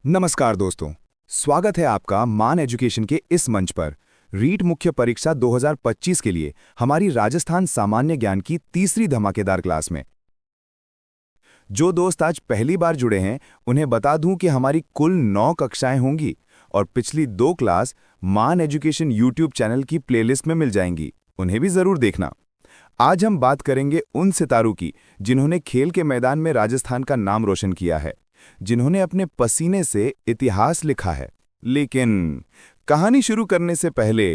नमस्कार दोस्तों, स्वागत है आपका मान एजुकेशन के इस मंच पर। रीट मुख्य परीक्षा 2025 के लिए हमारी राजस्थान सामान्य ज्ञान की तीसरी धमाकेदार क्लास में। जो दोस्त आज पहली बार जुड़े हैं, उन्हें बता दूं कि हमारी कुल 9 कक्षाएं होंगी और पिछली 2 क्लास मान एजुकेशन यूट्यूब चैनल की प्लेलिस्ट में मिल जाएंगी। उन्हें भी जरूर देखना। आज हम बात करेंगे उन सितारों की जिन्होंने खेल के मैदान में राजस्थान का नाम रोशन किया है, जिन्होंने अपने पसीने से इतिहास लिखा है। लेकिन कहानी शुरू करने से पहले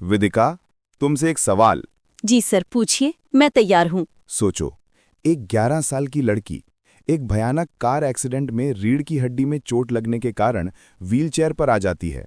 विदिका, तुमसे एक सवाल। जी सर, पूछिए, मैं तैयार हूँ। सोचो, एक 11 साल की लड़की एक भयानक कार एक्सीडेंट में रीढ़ की हड्डी में चोट लगने के कारण व्हीलचेयर पर आ जाती है।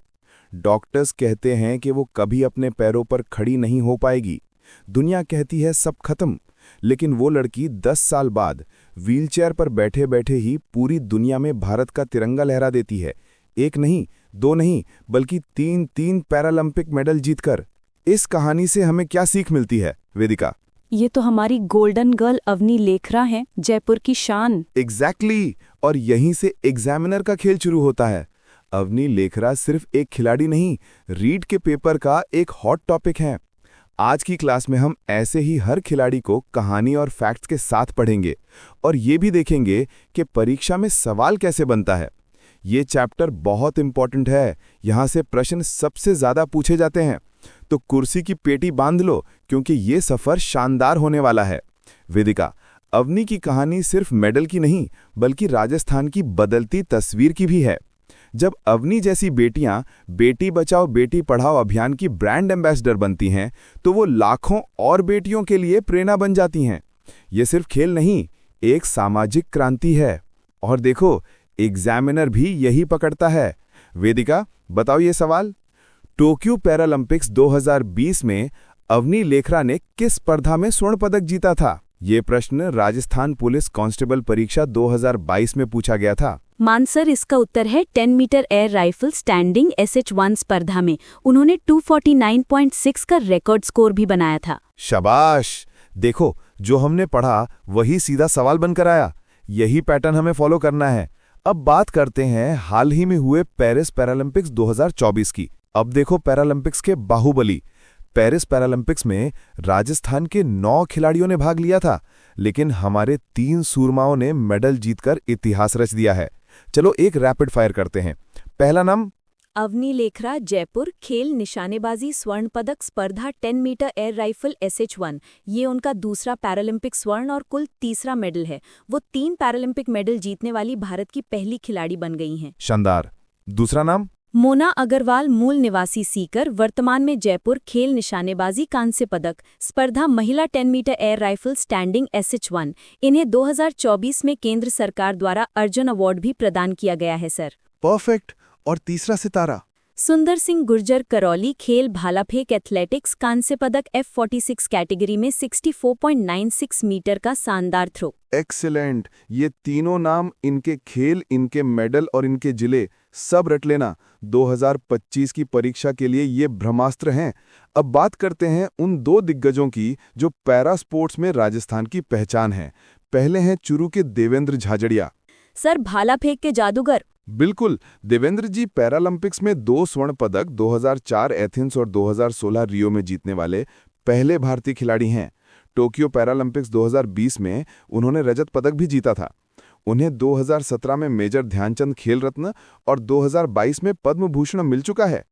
डॉक्टर्स कहते हैं कि वो कभी अपने पैरों पर खड़ी नहीं हो पाएगी। दुनिया कहती है सब खत्म, लेकिन वो लड़की 10 साल बाद व्हीलचेयर पर बैठे बैठे ही पूरी दुनिया में भारत का तिरंगा लहरा देती है। एक नहीं, 2 नहीं, बल्कि 3 पैरालंपिक मेडल जीतकर। इस कहानी से हमें क्या सीख मिलती है, वेदिका? ये तो हमारी गोल्डन गर्ल अवनी लेखरा है, जयपुर की शान। एग्जैक्टली, और यहीं से एग्जामिनर का खेल शुरू होता है। अवनी लेखरा सिर्फ एक खिलाड़ी नहीं, रीट के पेपर का एक हॉट टॉपिक है। आज की क्लास में हम ऐसे ही हर खिलाड़ी को कहानी और फैक्ट्स के साथ पढ़ेंगे और ये भी देखेंगे कि परीक्षा में सवाल कैसे बनता है। ये चैप्टर बहुत इंपॉर्टेंट है, यहाँ से प्रश्न सबसे ज़्यादा पूछे जाते हैं। तो कुर्सी की पेटी बांध लो, क्योंकि ये सफ़र शानदार होने वाला है। वेदिका, अवनी की कहानी सिर्फ मेडल की नहीं, बल्कि राजस्थान की बदलती तस्वीर की भी है। जब अवनी जैसी बेटियां बेटी बचाओ बेटी पढ़ाओ अभियान की ब्रांड एम्बेसडर बनती हैं, तो वो लाखों और बेटियों के लिए प्रेरणा बन जाती हैं। ये सिर्फ खेल नहीं, एक सामाजिक क्रांति है। और देखो, एग्जामिनर भी यही पकड़ता है। वेदिका, बताओ ये सवाल। टोक्यो पैरालंपिक्स 2020 में अवनी लेखरा ने किस स्पर्धा में स्वर्ण पदक जीता था? ये प्रश्न राजस्थान पुलिस कांस्टेबल परीक्षा 2022 में पूछा गया था। मान सर, इसका उत्तर है 10 metre air rifle standing SH1 स्पर्धा में उन्होंने 249.6 का रिकॉर्ड स्कोर भी बनाया था। शाबाश! देखो, जो हमने पढ़ा वही सीधा सवाल बनकर आया। यही पैटर्न हमें फॉलो करना है। अब बात करते हैं हाल ही में हुए पेरिस पैरालंपिक्स 2024 की। अब देखो पैरालंपिक्स के बाहुबली। पेरिस पैरालंपिक्स में राजस्थान के 9 खिलाड़ियों ने भाग लिया था, लेकिन हमारे 3 सूरमाओं ने मेडल जीतकर इतिहास रच दिया है। चलो एक रैपिड फायर करते हैं। पहला नाम अवनी लेखरा, जयपुर, खेल निशानेबाजी स्वर्ण पदक स्पर्धा 10 मीटर एयर राइफल SH1। ये उनका दूसरा पैरालंपिक स्वर्ण और कुल तीसरा मेडल है। वो 3 पैरालंपिक मेडल जीतने वाली भारत की पहली खिलाड़ी बन गई हैं। शानदार। दूसरा नाम मोना अग्रवाल, मूल निवासी सीकर, वर्तमान में जयपुर, खेल निशानेबाजी कांस्य पदक स्पर्धा महिला 10 metre air rifle standing SH1। इन्हें 2024 में केंद्र सरकार द्वारा अर्जुन अवार्ड भी प्रदान किया गया है सर। परफेक्ट। और तीसरा सितारा सुंदर सिंह गुर्जर, करौली, खेल भालाफेंक एथलेटिक्स कांस्य पदक F46 कैटेगरी में 64.96 मीटर का शानदार थ्रो। एक्सीलेंट। ये तीनों नाम, इनके खेल, इनके मेडल और इनके जिले सब रट लेना। 2025 की परीक्षा के लिए ये ब्रह्मास्त्र हैं। अब बात करते हैं उन 2 दिग्गजों की जो पैरा स्पोर्ट्स में राजस्थान की पहचान है। पहले हैं चुरू के देवेंद्र झाझड़िया। सर, भालाफेंक के जादूगर। बिल्कुल, देवेंद्र जी पैरालंपिक्स में 2 स्वर्ण पदक 2004 एथेंस और 2016 रियो में जीतने वाले पहले भारतीय खिलाड़ी हैं। टोक्यो पैरालंपिक्स 2020 में उन्होंने रजत पदक भी जीता था। उन्हें 2017 में मेजर ध्यानचंद खेल रत्न और 2022 में पद्म भूषण मिल चुका है।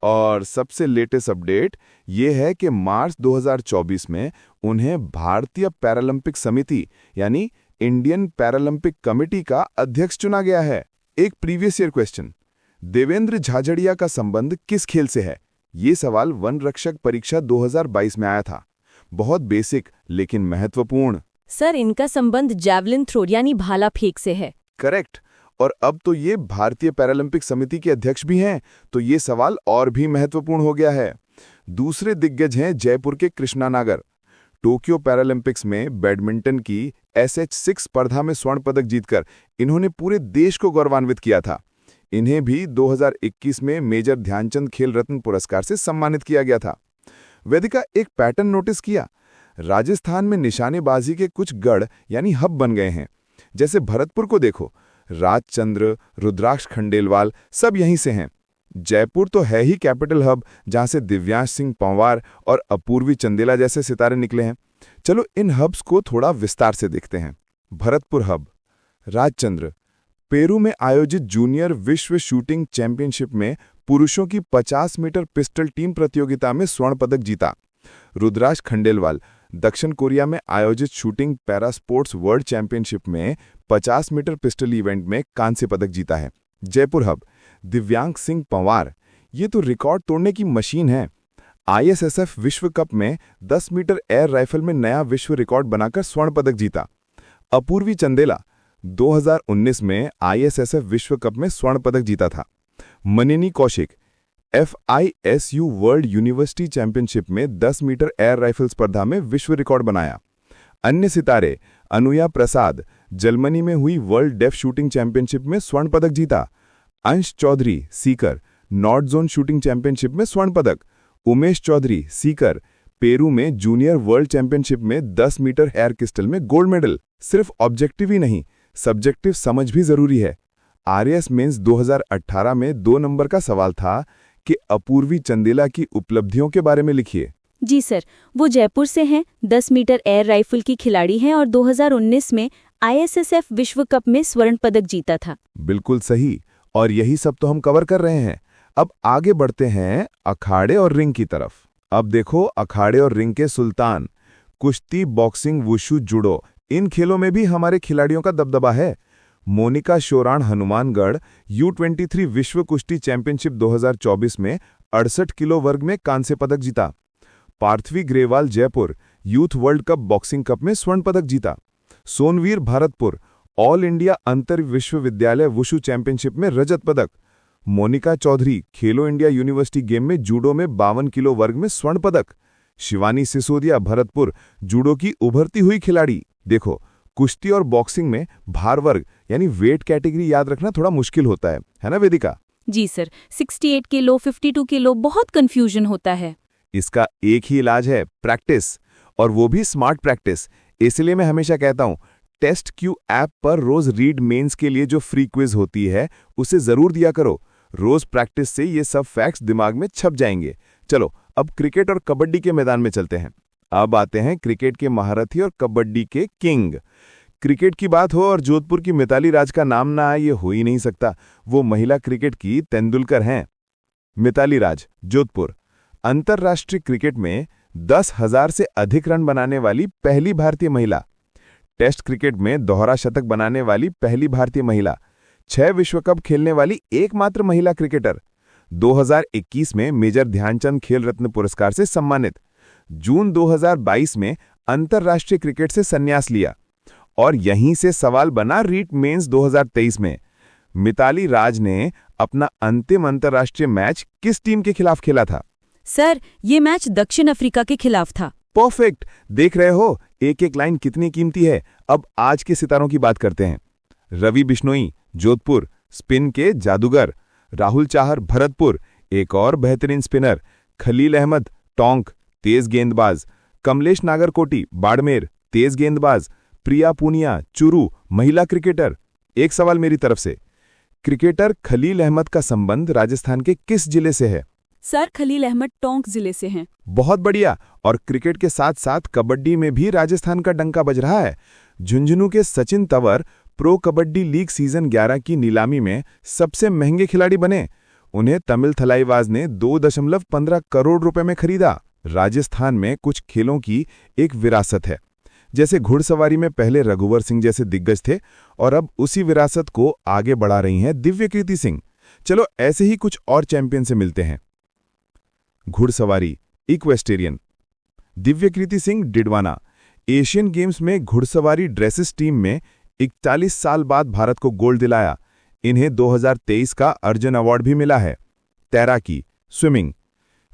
और सबसे लेटेस्ट अपडेट ये है कि मार्च 2024 में उन्हें भारतीय पैरालंपिक समिति यानी इंडियन पैरालंपिक कमेटी का अध्यक्ष चुना गया है। एक previous year question, Devendra Jhajharia का संबंध किस खेल से है? ये सवाल वन रक्षक परीक्षा 2022 में आया था। बहुत बेसिक लेकिन महत्वपूर्ण। सर, इनका संबंध जैवलिन थ्रो यानी भालाफेंक से है। करेक्ट। और अब तो ये भारतीय पैरालंपिक समिति के अध्यक्ष भी हैं, तो ये सवाल और भी महत्वपूर्ण हो गया है। दूसरे दिग्गज हैं जयपुर के कृष्णा नागर। टोक्यो पैरालंपिक्स में बैडमिंटन की SH6 स्पर्धा में स्वर्ण पदक जीतकर इन्होंने पूरे देश को गौरवान्वित किया था। इन्हें भी 2021 में मेजर ध्यानचंद खेल रत्न पुरस्कार से सम्मानित किया गया था। वेदिका, एक पैटर्न नोटिस किया? राजस्थान में निशानेबाजी के कुछ गढ़ यानी हब बन गए हैं। जैसे भरतपुर को देखो, राजचंद्र, रुद्राक्ष खंडेलवाल सब यहीं से हैं। जयपुर तो है ही कैपिटल हब, जहां से दिव्यांश सिंह पंवार और अपूर्वी चंदेला जैसे सितारे निकले हैं। चलो इन हब्स को थोड़ा विस्तार से देखते हैं। भरतपुर हब। राजचंद्र पेरू में आयोजित जूनियर विश्व शूटिंग चैंपियनशिप में पुरुषों की 50 मीटर पिस्टल टीम प्रतियोगिता में स्वर्ण पदक जीता। रुद्राक्ष खंडेलवाल दक्षिण कोरिया में आयोजित shooting para sports world championship में 50 मीटर पिस्टल इवेंट में कांस्य पदक जीता है। जयपुर हब। दिव्यांश सिंह पंवार ये तो रिकॉर्ड तोड़ने की मशीन है। आईएसएसएफ विश्व कप में 10 मीटर एयर राइफल में नया विश्व रिकॉर्ड बनाकर स्वर्ण पदक जीता। अपूर्वी चंदेला 2019 में आईएसएसएफ विश्व कप में स्वर्ण पदक जीता था। Manini Kaushik FISU world university championship में 10 मीटर एयर राइफल स्पर्धा में विश्व रिकॉर्ड बनाया। अन्य सितारे अनुया प्रसाद जर्मनी में हुई वर्ल्ड डेफ शूटिंग चैंपियनशिप में स्वर्ण पदक जीता। Ansh Chaudhary Sikar north zone shooting championship में स्वर्ण पदक। उमेश चौधरी सीकर पेरू में जूनियर वर्ल्ड चैंपियनशिप में 10 मीटर एयर पिस्टल में गोल्ड मेडल। सिर्फ ऑब्जेक्टिव ही नहीं, सब्जेक्टिव समझ भी जरूरी है। आरएस मेंस 2018 में 2 नंबर का सवाल था कि अपूर्वी चंदेला की उपलब्धियों के बारे में लिखिए। जी सर, वो जयपुर से हैं, 10 मीटर एयर राइफल की खिलाड़ी हैं और 2019 में आईएसएसएफ विश्व कप में स्वर्ण पदक जीता था। बिल्कुल सही, और यही सब तो हम कवर कर रहे हैं। अब आगे बढ़ते हैं अखाड़े और रिंग की तरफ। अब देखो अखाड़े और रिंग के सुल्तान। कुश्ती, बॉक्सिंग, वुशु, जुडो इन खेलों में भी हमारे खिलाड़ियों का दबदबा है। मोनिका शोराण हनुमानगढ़ U23 विश्व कुश्ती चैंपियनशिप 2024 में 68 किलो वर्ग में कांस्य पदक जीता। Parthavi Grewal Jaipur youth world cup boxing cup में स्वर्ण पदक जीता। सोनवीर भरतपुर ऑल इंडिया अंतर विश्वविद्यालय वुशु चैंपियनशिप में रजत पदक। मोनिका चौधरी खेलो इंडिया यूनिवर्सिटी गेम में जूडो में 52 किलो वर्ग में स्वर्ण पदक। शिवानी सिसोदिया भरतपुर जूडो की उभरती हुई खिलाड़ी। देखो कुश्ती और बॉक्सिंग में भार वर्ग यानी वेट कैटेगरी याद रखना थोड़ा मुश्किल होता है ना वेदिका? जी सर, 68 किलो, 52 किलो बहुत कंफ्यूजन होता है। इसका एक ही इलाज है, प्रैक्टिस, और वो भी स्मार्ट प्रैक्टिस। इसलिए मैं हमेशा कहता हूं टेस्ट क्यू ऐप पर रोज रीड मेंस के लिए जो फ्री क्विज होती है उसे जरूर दिया करो। रोज प्रैक्टिस से ये सब फैक्ट्स दिमाग में छप जाएंगे। चलो अब क्रिकेट और कबड्डी के मैदान में चलते हैं। अब आते हैं क्रिकेट के महारथी और कबड्डी के किंग। क्रिकेट की बात हो और जोधपुर की मिताली राज का नाम ना आए ये हो ही नहीं सकता। वो महिला क्रिकेट की तेंदुलकर हैं। मिताली राज जोधपुर अंतर्राष्ट्रीय क्रिकेट में 10,000 से अधिक रन बनाने वाली पहली भारतीय महिला। टेस्ट क्रिकेट में दोहरा शतक बनाने वाली पहली भारतीय महिला। 6 विश्व कप खेलने वाली एकमात्र महिला क्रिकेटर। 2021 में मेजर ध्यानचंद खेल रत्न पुरस्कार से सम्मानित। जून 2022 में अंतर्राष्ट्रीय क्रिकेट से संन्यास लिया। और यहीं से सवाल बना रीट मेंस 2023 में। मिताली राज ने अपना अंतिम अंतर्राष्ट्रीय मैच किस टीम के खिलाफ खेला था? सर, ये मैच दक्षिण अफ्रीका के खिलाफ था। परफेक्ट, देख रहे हो एक एक लाइन कितनी कीमती है। अब आज के सितारों की बात करते हैं। रवि बिश्नोई जोधपुर स्पिन के जादूगर। राहुल चाहर भरतपुर एक और बेहतरीन स्पिनर। खलील अहमद टोंक तेज गेंदबाज। कमलेश नागरकोटी बाड़मेर तेज गेंदबाज। प्रिया पूनिया चुरू महिला क्रिकेटर। एक सवाल मेरी तरफ से, क्रिकेटर खलील अहमद का संबंध राजस्थान के किस जिले से है? सर, खलील अहमद टोंक जिले से हैं। बहुत बढ़िया। और क्रिकेट के साथ साथ कबड्डी में भी राजस्थान का डंका बज रहा है। झुंझुनू के Sachin Tanwar pro kabaddi league season 11 की नीलामी में सबसे महंगे खिलाड़ी बने। उन्हें तमिल थलाईवाज ने 2.15 करोड़ रुपए में खरीदा। राजस्थान में कुछ खेलों की एक विरासत है। जैसे घुड़सवारी में पहले रघुवर सिंह जैसे दिग्गज थे और अब उसी विरासत को आगे बढ़ा रही हैं दिव्यकीर्ति सिंह। चलो ऐसे ही कुछ और चैंपियन से मिलते हैं। घुड़सवारी equestrian Divyakirti Singh Didwana Asian games में घुड़सवारी ड्रेसेस टीम में 41 साल बाद भारत को गोल्ड दिलाया। इन्हें 2023 का अर्जुन अवार्ड भी मिला है। तैराकी स्विमिंग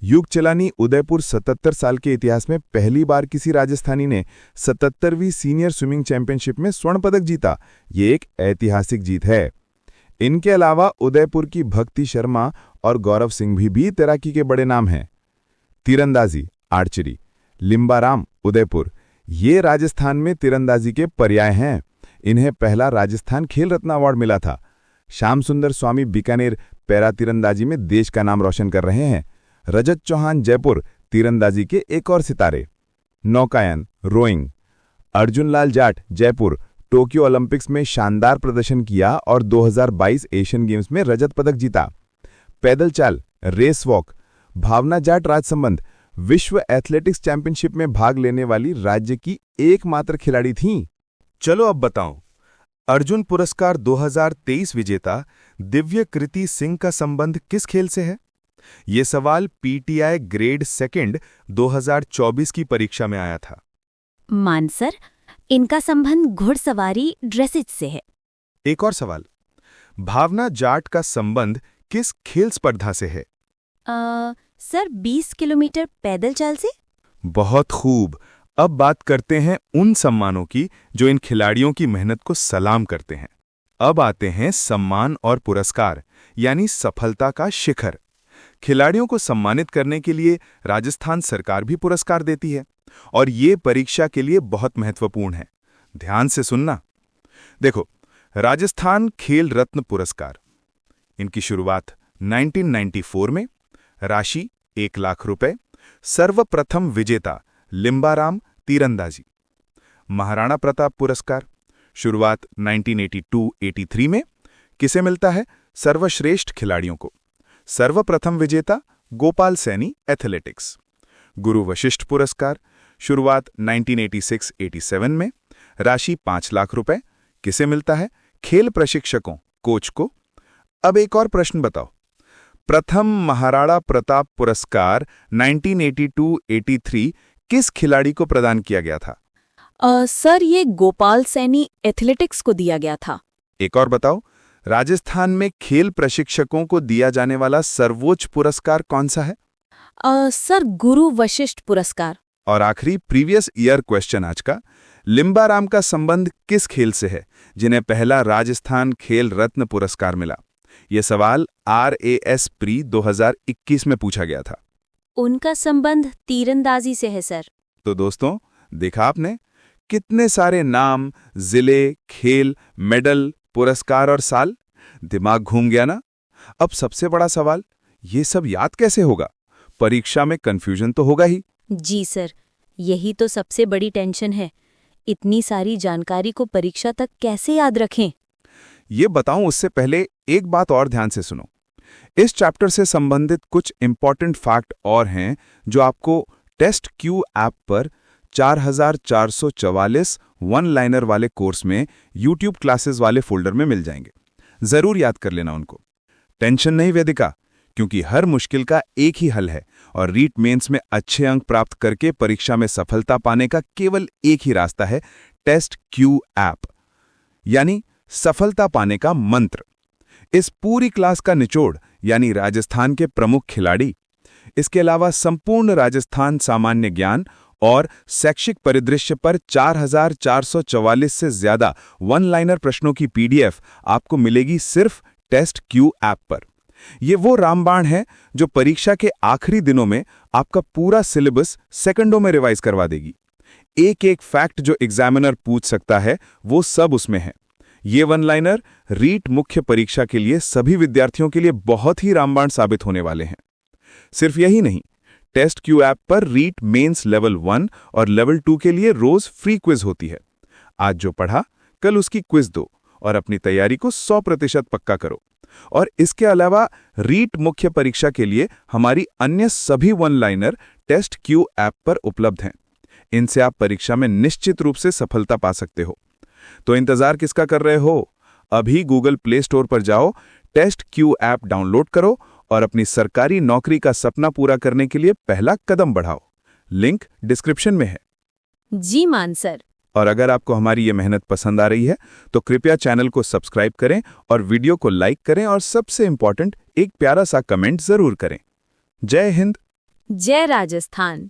युग चलानी उदयपुर 77 साल के इतिहास में पहली बार किसी राजस्थानी ने 77वीं सीनियर स्विमिंग चैंपियनशिप में स्वर्ण पदक जीता। ये एक ऐतिहासिक जीत है। इनके अलावा उदयपुर की भक्ति शर्मा और गौरव सिंह भी तैराकी के बड़े नाम हैं। तीरंदाजी आर्चरी लिम्बाराम उदयपुर ये राजस्थान में तीरंदाजी के पर्याय हैं। इन्हें पहला राजस्थान खेल रत्न अवार्ड मिला था। श्याम सुंदर स्वामी बीकानेर पैरा तीरंदाजी में देश का नाम रोशन कर रहे हैं। रजत चौहान जयपुर तीरंदाजी के एक और सितारे। नौकायन rowing, Arjun Lal Jat Jaipur Tokyo Olympics में शानदार प्रदर्शन किया और 2022 एशियन गेम्स में रजत पदक जीता। पैदल चाल रेस वॉक, भावना जाट राजसंबंध विश्व एथलेटिक्स चैंपियनशिप में भाग लेने वाली राज्य की एकमात्र खिलाड़ी थीं। चलो अब बताओ, अर्जुन पुरस्कार 2023 विजेता दिव्य कृति सिंह का संबंध किस खेल से है? ये सवाल पीटीआई ग्रेड सेकंड 2024 की परीक्षा में आया था। मान सर, इनका संबंध घुड़सवारी ड्रेसेज से है। एक और सवाल, भावना जाट का संबंध किस खेल स्पर्धा से है? सर 20 किलोमीटर पैदल चाल से। बहुत खूब। अब बात करते हैं उन सम्मानों की जो इन खिलाड़ियों की मेहनत को सलाम करते हैं। अब आते हैं सम्मान और पुरस्कार, यानी सफलता का शिखर। खिलाड़ियों को सम्मानित करने के लिए राजस्थान सरकार भी पुरस्कार देती है और ये परीक्षा के लिए बहुत महत्वपूर्ण है। ध्यान से सुनना। देखो, राजस्थान खेल रत्न पुरस्कार, इनकी शुरुआत 1994 में, राशि 1 लाख रुपए। सर्वप्रथम विजेता लिम्बाराम तीरंदाजी। महाराणा प्रताप पुरस्कार, शुरुआत 1982-83 में, किसे मिलता है? सर्वश्रेष्ठ खिलाड़ियों को। सर्वप्रथम विजेता गोपाल सैनी एथलेटिक्स। गुरु वशिष्ठ पुरस्कार, शुरुआत 1986-87 में, राशि 5 लाख रुपए, किसे मिलता है? खेल प्रशिक्षकों, कोच को। अब एक और प्रश्न बताओ, प्रथम महाराणा प्रताप पुरस्कार 1982-83 किस खिलाड़ी को प्रदान किया गया था? सर ये गोपाल सैनी एथलेटिक्स को दिया गया था। एक और बताओ, राजस्थान में खेल प्रशिक्षकों को दिया जाने वाला सर्वोच्च पुरस्कार कौन सा है? सर गुरु वशिष्ठ पुरस्कार। और आखिरी प्रीवियस ईयर क्वेश्चन आज का, लिम्बाराम का संबंध किस खेल से है जिन्हें पहला राजस्थान खेल रत्न पुरस्कार मिला? यह सवाल RAS प्री 2021 में पूछा गया था। उनका संबंध तीरंदाजी से है सर। तो दोस्तों, देखा आपने कितने सारे नाम, जिले, खेल, मेडल, पुरस्कार और साल। दिमाग घूम गया ना? अब सबसे बड़ा सवाल, ये सब याद कैसे होगा? परीक्षा में कंफ्यूजन तो होगा ही। जी सर, यही तो सबसे बड़ी टेंशन है। इतनी सारी जानकारी को परीक्षा तक कैसे याद रखें? ये बताऊं उससे पहले एक बात और ध्यान से सुनो। इस चैप्टर से संबंधित कुछ इंपॉर्टेंट फैक्ट और हैं जो आपको टेस्ट क्यू ऐप पर 4444 वन लाइनर वाले कोर्स में YouTube क्लासेस वाले फोल्डर में मिल जाएंगे। जरूर याद कर लेना उनको। टेंशन नहीं वेदिका, क्योंकि हर मुश्किल का एक ही हल है और रीट मेंस में अच्छे अंक प्राप्त करके परीक्षा में सफलता पाने का केवल एक ही रास्ता है, टेस्ट क्यू ऐप, यानी सफलता पाने का मंत्र। इस पूरी क्लास का निचोड़ यानी राजस्थान के प्रमुख खिलाड़ी, इसके अलावा संपूर्ण राजस्थान सामान्य ज्ञान और शैक्षिक परिदृश्य पर 4444 से ज्यादा वन लाइनर प्रश्नों की PDF आपको मिलेगी सिर्फ टेस्ट क्यू ऐप पर। ये वो रामबाण है जो परीक्षा के आखिरी दिनों में आपका पूरा सिलेबस सेकंडों में रिवाइज करवा देगी। एक एक फैक्ट जो एग्जामिनर पूछ सकता है वो सब उसमें है। ये वन लाइनर रीट मुख्य परीक्षा के लिए सभी विद्यार्थियों के लिए बहुत ही रामबाण साबित होने वाले हैं। सिर्फ यही नहीं, टेस्ट क्यू ऐप पर रीट मेंस लेवल 1 और लेवल 2 के लिए रोज फ्री क्विज होती है। आज जो पढ़ा कल उसकी क्विज दो और अपनी तैयारी को 100% पक्का करो। और इसके अलावा रीट मुख्य परीक्षा के लिए हमारी अन्य सभी one liner test Q app पर उपलब्ध हैं। इनसे आप परीक्षा में निश्चित रूप से सफलता पा सकते हो। तो इंतजार किसका कर रहे हो? अभी गूगल प्ले स्टोर पर जाओ, टेस्ट क्यू ऐप डाउनलोड करो और अपनी सरकारी नौकरी का सपना पूरा करने के लिए पहला कदम बढ़ाओ। लिंक डिस्क्रिप्शन में है। जी मान सर। और अगर आपको हमारी ये मेहनत पसंद आ रही है तो कृपया चैनल को सब्सक्राइब करें और वीडियो को लाइक करें और सबसे इंपॉर्टेंट एक प्यारा सा कमेंट जरूर करें। जय हिंद, जय राजस्थान।